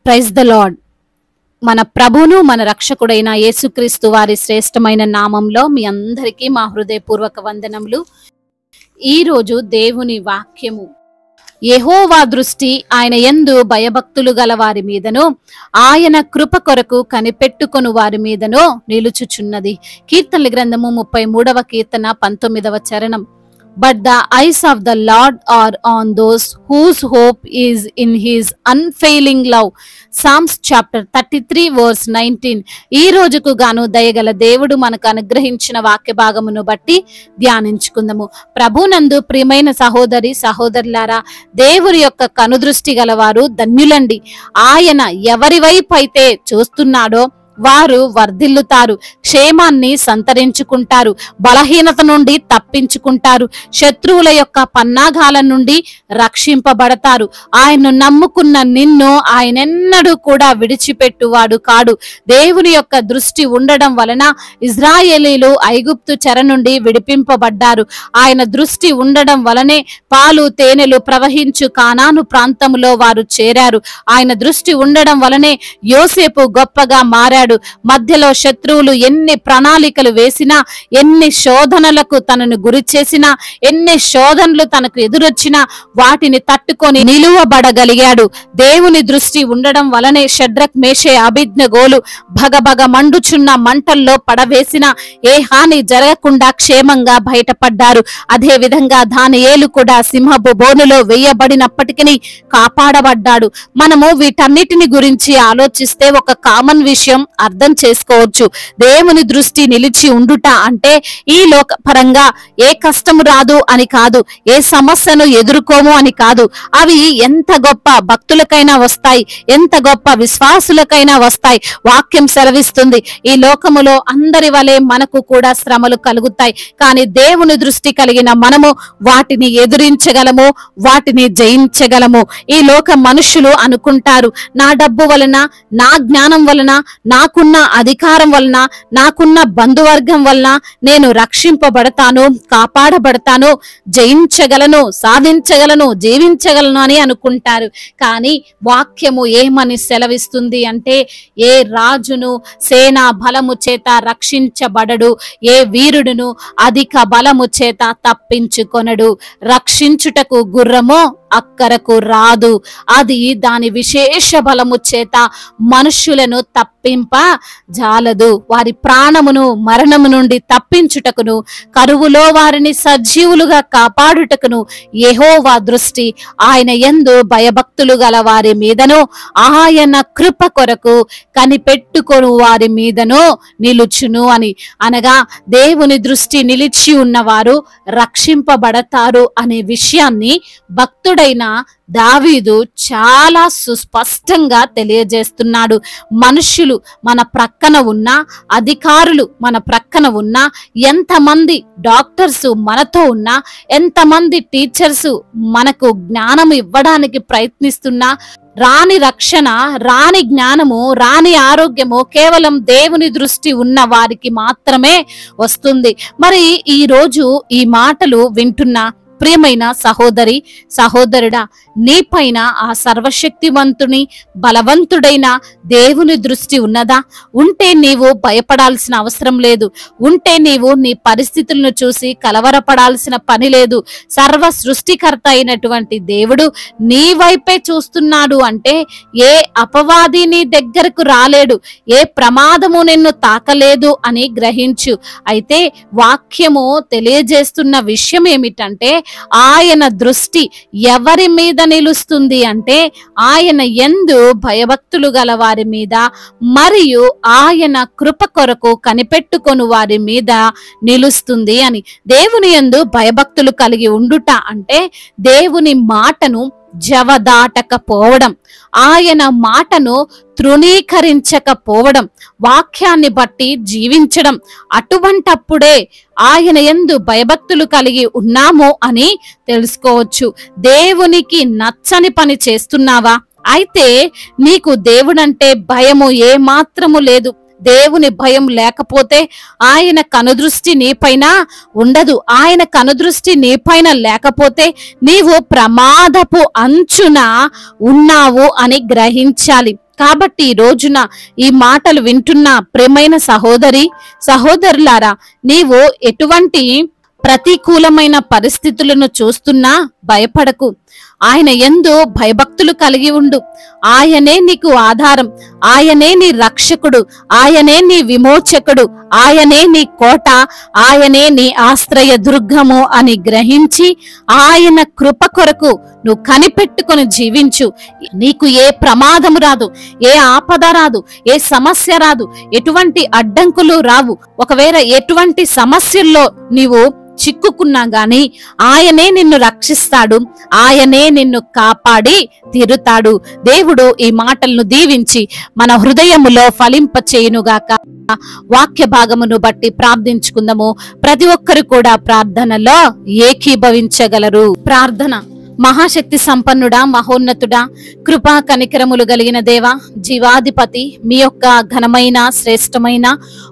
Praise the lord. మన ప్రభువును మన రక్షకుడైన యేసుక్రీస్తు వారి శ్రేష్టమైన నామంలో మీ అందరికీ మా హృదయపూర్వక వందనములు. ఈరోజు దేవుని వాక్యము, యెహోవా దృష్టి ఆయన యందు భయభక్తులు గల వారి మీదను ఆయన కృప కొరకు కనిపెట్టుకొను వారి మీదను నిలుచుచున్నది. కీర్తనల గ్రంథము 33వ కీర్తన 19వ చరణం. But the eyes of the Lord are on those whose hope is in his unfailing love. Psalms chapter 33 verse 19. ఈ రోజుకు గాను దయగల దేవుడు మనకు అనుగ్రహించిన వాక్య భాగమును బట్టి ధ్యానించుకుందాము. ప్రభునందు ప్రియమైన సహోదరి సహోదరులారా, దేవుని యొక్క కనుదృష్టి గలవారు ధన్యులండి. ఆయన ఎవరి వైపు అయితే చూస్తున్నాడో వారు వర్ధిల్లుతారు, క్షేమాన్ని సంతరించుకుంటారు, బలహీనత నుండి తప్పించుకుంటారు, శత్రువుల యొక్క పన్నాగాల నుండి రక్షింపబడతారు. ఆయన్ను నమ్ముకున్న నిన్ను ఆయనెన్నడూ కూడా విడిచిపెట్టువాడు కాడు. దేవుని యొక్క దృష్టి ఉండడం వలన ఇజ్రాయేలీలు ఐగుప్తు చెర నుండి విడిపింపబడ్డారు. ఆయన దృష్టి ఉండడం వలనే పాలు తేనెలు ప్రవహించు కానాను ప్రాంతంలో వారు చేరారు. ఆయన దృష్టి ఉండడం వలనే యోసేపు గొప్పగా మారాడు. మధ్యలో శత్రువులు ఎన్ని ప్రణాళికలు వేసినా, ఎన్ని శోధనలకు తనను గురి చేసినా, ఎన్ని శోధనలు తనకు ఎదురొచ్చినా వాటిని తట్టుకొని నిలువబడగలిగాడు. దేవుని దృష్టి ఉండడం వలనే షడ్రక్ మేషే అబేద్నెగోలు భగభగ మండుచున్న మంటల్లో పడవేసిన ఏ హాని జరగకుండా క్షేమంగా బయటపడ్డారు. అదే విధంగా దానియేలు కూడా సింహపు బోనులో వేయబడినప్పటికీ కాపాడబడ్డాడు. మనము వీటన్నిటిని గురించి ఆలోచిస్తే ఒక కామన్ విషయం అర్థం చేసుకోవచ్చు. దేవుని దృష్టి నిలిచి ఉండుట అంటే ఈ లోక పరంగా ఏ కష్టము రాదు అని కాదు, ఏ సమస్యను ఎదుర్కోము అని కాదు. అవి ఎంత గొప్ప భక్తులకైనా వస్తాయి, ఎంత గొప్ప విశ్వాసులకైనా వస్తాయి. వాక్యం సెలవిస్తుంది, ఈ లోకములో అందరి వలె మనకు కూడా శ్రమలు కలుగుతాయి. కానీ దేవుని దృష్టి కలిగిన మనము వాటిని ఎదురించగలము, వాటిని జయించగలము. ఈ లోక మనుషులు అనుకుంటారు, నా డబ్బు వలన, నా జ్ఞానం వలన, నాకున్న అధికారం వలన, నాకున్న బంధువర్గం వలన నేను రక్షింపబడతాను, కాపాడబడతాను, జయించగలను, సాధించగలను, జీవించగలను అని అనుకుంటారు. కానీ వాక్యము ఏమని సెలవిస్తుంది అంటే, ఏ రాజును సేనా బలము చేత రక్షించబడడు, ఏ వీరుడును అధిక బలము చేత తప్పించుకొనడు. రక్షించుటకు గుర్రమో అక్కరకు రాదు, అది దాని విశేష బలము చేత మనుష్యులను తప్పింప జాలదు. వారి ప్రాణమును మరణము నుండి తప్పించుటకును, కరువులో వారిని సజీవులుగా కాపాడుటకును యెహోవా దృష్టి ఆయన యందు భయభక్తులు గల వారి మీదను ఆయన కృప కొరకు కనిపెట్టుకొను వారి మీదను నిలుచును అని. అనగా దేవుని దృష్టి నిలిచి ఉన్నవారు రక్షింపబడతారు అనే విషయాన్ని భక్తుడైన దావీదు చాలా సుస్పష్టంగా తెలియజేస్తున్నాడు. మనుషులు మన ప్రక్కన ఉన్నా, అధికారులు మన ప్రక్కన ఉన్నా, ఎంతమంది డాక్టర్స్ మనతో ఉన్నా, ఎంతమంది టీచర్స్ మనకు జ్ఞానం ఇవ్వడానికి ప్రయత్నిస్తున్నా, రాని రక్షణ, రాని జ్ఞానము, రాని ఆరోగ్యము కేవలం దేవుని దృష్టి ఉన్న వారికి మాత్రమే వస్తుంది. మరి ఈ రోజు ఈ మాటలు వింటున్న ప్రియమైన సహోదరి సహోదరుడా, నీపైన ఆ సర్వశక్తివంతుని బలవంతుడైన దేవుని దృష్టి ఉన్నదా? ఉంటే నీవు భయపడాల్సిన అవసరం లేదు. ఉంటే నీవు నీ పరిస్థితులను చూసి కలవరపడాల్సిన పని లేదు. సర్వ సృష్టికర్త అయినటువంటి దేవుడు నీ వైపే చూస్తున్నాడు అంటే ఏ అపవాది నీ దగ్గరకు రాలేడు, ఏ ప్రమాదము నిన్ను తాకలేదు అని గ్రహించు. అయితే వాక్యము తెలియజేస్తున్న విషయం ఏమిటంటే, ఆయన దృష్టి ఎవరి మీద నిలుస్తుంది అంటే ఆయన యందు భయభక్తులు గల వారి మీద, మరియు ఆయన కృప కొరకు కనిపెట్టుకొను వారి మీద నిలుస్తుంది అని. దేవుని యందు భయభక్తులు కలిగి ఉండుట అంటే దేవుని మాటను జవదాటకపోవడం, ఆయన మాటను తృణీకరించకపోవడం, వాక్యాన్ని బట్టి జీవించడం. అటువంటప్పుడే ఆయన యందు భయభక్తులు కలిగి ఉన్నాము అని తెలుసుకోవచ్చు. దేవునికి నచ్చని పని చేస్తున్నావా? అయితే నీకు దేవుడంటే భయము ఏ మాత్రము లేదు. దేవుని భయం లేకపోతే ఆయన కనుదృష్టి నీపైన ఉండదు. ఆయన కనుదృష్టి నీపైన లేకపోతే నీవు ప్రమాదపు అంచున ఉన్నావు అని గ్రహించాలి. కాబట్టి ఈ రోజున ఈ మాటలు వింటున్న ప్రియమైన సహోదరులారా, నీవు ఎటువంటి ప్రతికూలమైన పరిస్థితులను చూస్తున్నా భయపడకు. ఆయన యందు భయభక్తులు కలిగి ఉండు. ఆయనే నీకు ఆధారం, ఆయనే నీ రక్షకుడు, ఆయనే నీ విమోచకుడు, ఆయనే నీ కోట, ఆయనే నీ ఆశ్రయ దుర్గము అని గ్రహించి ఆయన కృప కొరకు నువ్వు కనిపెట్టుకొని జీవించు. నీకు ఏ ప్రమాదము రాదు, ఏ ఆపద రాదు, ఏ సమస్య రాదు, ఎటువంటి అడ్డంకులు రావు. ఒకవేళ ఎటువంటి సమస్యల్లో నీవు చిక్కుకున్నా గాని ఆయనే నిన్ను రక్షిస్తాడు, ఆయనే నిన్ను కాపాడి తీరుతాడు. దేవుడు ఈ మాటలను దీవించి మన హృదయములో ఫలింప చేయునుగాక. వాక్య భాగమును బట్టి ప్రార్థించుకుందాము. ప్రతి ఒక్కరు కూడా ప్రార్థనలో ఏకీభవించగలరు. ప్రార్థన. మహాశక్తి సంపన్నుడా, మహోన్నతుడా, కృపా కనికరములు కలిగిన దేవా, జీవాధిపతి, మీ యొక్క ఘనమైన, శ్రేష్టమైన,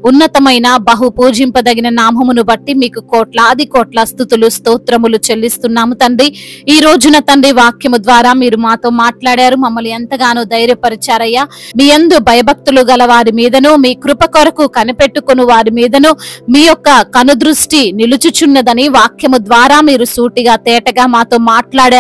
ఉన్నతమైన, బహు పూజింపదగిన నామమును బట్టి మీకు కోట్లాది కోట్ల స్తుతులు, స్తోత్రములు చెల్లిస్తున్నాము తండ్రి. ఈ రోజున తండ్రి వాక్యము ద్వారా మీరు మాతో మాట్లాడారు, మమ్మల్ని ఎంతగానో ధైర్యపరిచారయ్యా. మీ యందు భయభక్తులు గల వారి మీదను, మీ కృప కొరకు కనిపెట్టుకుని వారి మీదను మీ యొక్క కనుదృష్టి నిలుచుచున్నదని వాక్యము ద్వారా మీరు సూటిగా తేటగా మాతో మాట్లాడారు.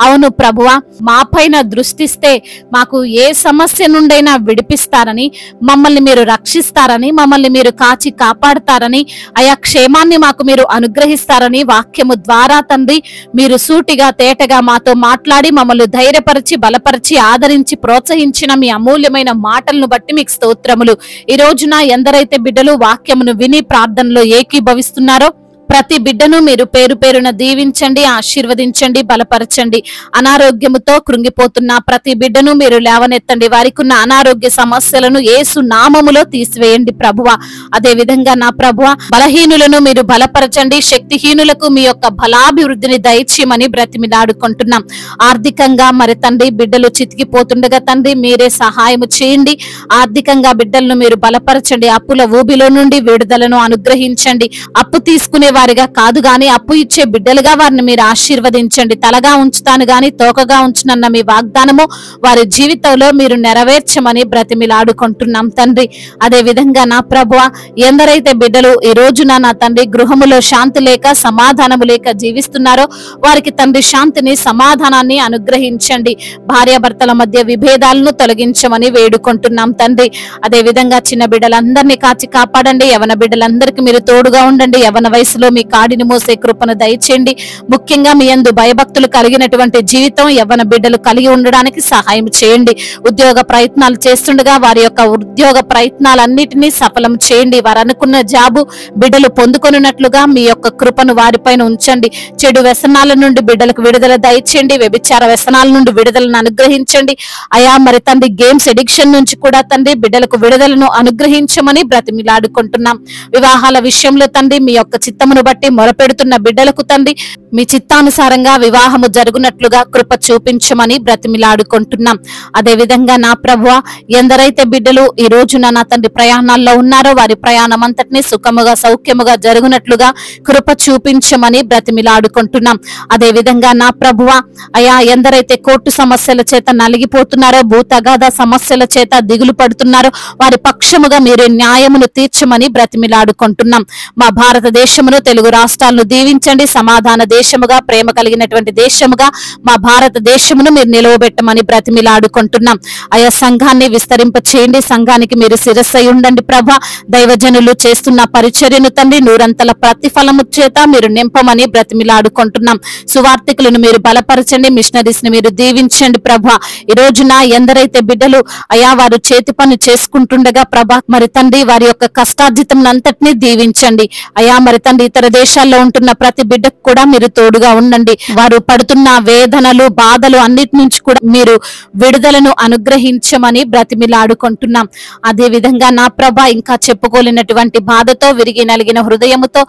అవును ప్రభువా, మా పైన దృష్టిస్తే మాకు ఏ సమస్య నుండైనా విడిపిస్తారని, మమ్మల్ని మీరు రక్షిస్తారని, మమ్మల్ని మీరు కాచి కాపాడతారని, ఆయా క్షేమాన్ని మాకు మీరు అనుగ్రహిస్తారని వాక్యము ద్వారా తండ్రి మీరు సూటిగా తేటగా మాతో మాట్లాడి మమ్మల్ని ధైర్యపరిచి, బలపరిచి, ఆదరించి, ప్రోత్సహించిన మీ అమూల్యమైన మాటలను బట్టి మీకు స్తోత్రములు. ఈ రోజున ఎందరైతే బిడ్డలు వాక్యమును విని ప్రార్థనలో ఏకీభవిస్తున్నారో ప్రతి బిడ్డను మీరు పేరు పేరున దీవించండి, ఆశీర్వదించండి, బలపరచండి. అనారోగ్యముతో కృంగిపోతున్న ప్రతి బిడ్డను మీరు లేవనెత్తండి. వారికి ఉన్న అనారోగ్య సమస్యలను యేసు నామములో తీసివేయండి ప్రభువా. అదే విధంగా నా ప్రభువా, బలహీనులను మీరు బలపరచండి, శక్తిహీనులకు మీ యొక్క బలాభివృద్ధిని దయచేయమని బ్రతిమిలాడుకుంటున్నాం. ఆర్థికంగా మరి తండ్రి బిడ్డలు చితికిపోతుండగా తండ్రి మీరే సహాయము చేయండి. ఆర్థికంగా బిడ్డలను మీరు బలపరచండి. అప్పుల ఊబిలో నుండి విడుదలను అనుగ్రహించండి. అప్పు తీసుకునే వారిగా కాదు గాని అప్పు ఇచ్చే బిడ్డలుగా వారిని మీరు ఆశీర్వదించండి. తలగా ఉంచుతాను గాని తోకగా ఉంచునన్న మీ వాగ్దానము వారి జీవితంలో మీరు నెరవేర్చమని బ్రతిమిలాడుకుంటున్నాం తండ్రి. అదే విధంగా నా ప్రభువా, ఎందరైతే బిడ్డలు ఈ రోజున నా తండ్రి గృహములో శాంతి లేక, సమాధానము లేక జీవిస్తున్నారో వారికి తండ్రి శాంతిని, సమాధానాన్ని అనుగ్రహించండి. భార్యాభర్తల మధ్య విభేదాలను తొలగించమని వేడుకుంటున్నాం తండ్రి. అదే విధంగా చిన్న బిడ్డలందరినీ కాచి కాపాడండి. యవన బిడ్డలందరికీ మీరు తోడుగా ఉండండి. యవన వయసులో మీ కాడిని మోసే కృపను దయచేయండి. ముఖ్యంగా మీ యందు భయభక్తులు కలిగినటువంటి జీవితం యవ్వన బిడ్డలు కలిగి ఉండడానికి సహాయం చేయండి. ఉద్యోగ ప్రయత్నాలు చేస్తుండగా వారి యొక్క ఉద్యోగ ప్రయత్నాలన్నిటినీ సఫలం చేయండి. వారు అనుకున్న జాబు బిడ్డలు పొందుకొనున్నట్లుగా మీ యొక్క కృపను వారిపైన ఉంచండి. చెడు వ్యసనాల నుండి బిడ్డలకు విడుదల దయచేయండి. వ్యభిచార వ్యసనాల నుండి విడుదలను అనుగ్రహించండి. అయా మరి తండ్రి గేమ్స్ ఎడిక్షన్ నుంచి కూడా తండ్రి బిడ్డలకు విడుదలను అనుగ్రహించమని బ్రతిమిలాడుకుంటున్నాం. వివాహాల విషయంలో తండ్రి మీ యొక్క చిత్తమును బట్టి మొరపెడుతున్న బిడ్డలకు తండ్రి మీ చిత్తానుసారంగా వివాహము జరుగునట్లుగా కృప చూపించమని బ్రతిమిలాడుకుంటున్నాం. అదే విధంగా నా ప్రభువా, ఎందరైతే బిడ్డలు ఈ రోజున నా తండ్రి ప్రయాణాల్లో ఉన్నారో వారి ప్రయాణం అంతటినీ సుఖముగా, సౌఖ్యముగా జరుగునట్లుగా కృప చూపించమని బ్రతిమిలాడుకుంటున్నాం. అదే విధంగా నా ప్రభువా, అయా ఎందరైతే కోర్టు సమస్యల చేత నలిగిపోతున్నారో, భూతగాథ సమస్యల చేత దిగులు పడుతున్నారో వారి పక్షముగా మీరు న్యాయమును తీర్చమని బ్రతిమిలాడుకుంటున్నాం. మా భారతదేశమును, తెలుగు రాష్ట్రాలను దీవించండి. సమాధాన దేశముగా, ప్రేమ కలిగినటువంటి దేశముగా మా భారతదేశమును మీరు నిలవబెట్టమని బ్రతిమిలాడుకుంటున్నాం. ఆయా సంఘాన్ని విస్తరింప చేయండి. సంఘానికి మీరు శిరస్సై ఉండండి ప్రభా. దైవజనులు చేస్తున్న పరిచర్యను తండ్రి నూరంతల ప్రతిఫలము చేత మీరు నింపమని బ్రతిమిలాడుకుంటున్నాం. సువార్థికులను మీరు బలపరచండి. మిషనరీస్ ని మీరు దీవించండి ప్రభా. ఈ రోజున ఎందరైతే బిడ్డలు అయా వారు చేతి పని చేసుకుంటుండగా ప్రభా మరి తండ్రి వారి యొక్క కష్టార్జితం అంతటినీ దీవించండి. అయా మరి తండ్రి ఇతర దేశాల్లో ఉంటున్న ప్రతి బిడ్డకు కూడా మీరు తోడుగా ఉండండి. వారు పడుతున్న వేదనలు, బాధలు అన్నిటి నుంచి కూడా మీరు విడుదలను అనుగ్రహించమని బ్రతిమిలాడుకుంటున్నాం. అదే విధంగా నా ప్రభా, ఇంకా చెప్పుకోలేనటువంటి బాధతో విరిగి నలిగిన హృదయముతో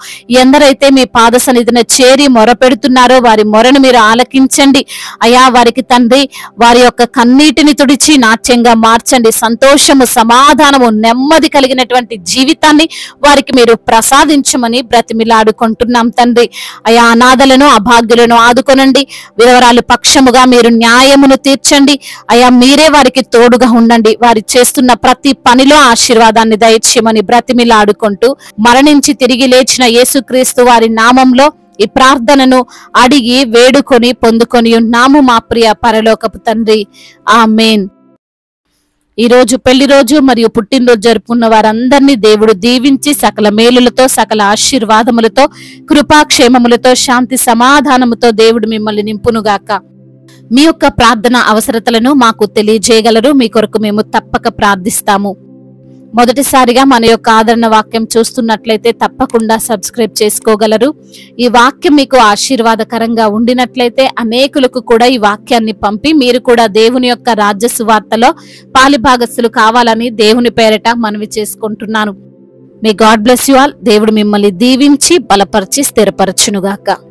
ఎందరైతే మీ పాద సన్నిధిన చేరి మొరపెడుతున్నారో వారి మొరను మీరు ఆలకించండి. అయా వారికి తండ్రి వారి యొక్క కన్నీటిని తుడిచి నాట్యంగా మార్చండి. సంతోషము, సమాధానము, నెమ్మది కలిగినటువంటి జీవితాన్ని వారికి మీరు ప్రసాదించమని బ్రతిమిలాడుకుంటున్నాం తండ్రి. అయా అనాథల అనాథలను అభాగ్యులను ఆదుకొనండి. విధవరాలు పక్షముగా మీరు న్యాయమును తీర్చండి అయ్యా. మీరే వారికి తోడుగా ఉండండి. వారి చేస్తున్న ప్రతి పనిలో ఆశీర్వాదాన్ని దయచేయమని బ్రతిమిలాడుకుంటూ మరణించి తిరిగి లేచిన యేసుక్రీస్తు వారి నామంలో ఈ ప్రార్థనను అడిగి వేడుకొని పొందుకొని ఉన్నాము మా ప్రియ పరలోకపు తండ్రి. ఆమేన్. ఈ రోజు పెళ్లి రోజు మరియు పుట్టినరోజు జరుపుకున్న వారందరినీ దేవుడు దీవించి సకల మేలులతో, సకల ఆశీర్వాదములతో, కృపాక్షేమములతో, శాంతి సమాధానముతో దేవుడు మిమ్మల్ని నింపునుగాక. మీ యొక్క ప్రార్థన అవసరతలను మాకు తెలియజేయగలరు. మీ కొరకు మేము తప్పక ప్రార్థిస్తాము. మొదటిసారిగా మన యొక్క ఆదరణ వాక్యం చూస్తున్నట్లయితే తప్పకుండా సబ్స్క్రైబ్ చేసుకోగలరు. ఈ వాక్యం మీకు ఆశీర్వాదకరంగా ఉండినట్లయితే అనేకులకు కూడా ఈ వాక్యాన్ని పంపి మీరు కూడా దేవుని యొక్క రాజ్య సువార్తలో పాలిభాగస్తులు కావాలని దేవుని పేరట మనవి చేసుకుంటున్నాను. May God bless you all. దేవుడు మిమ్మల్ని దీవించి బలపరిచి స్థిరపరచునుగాక.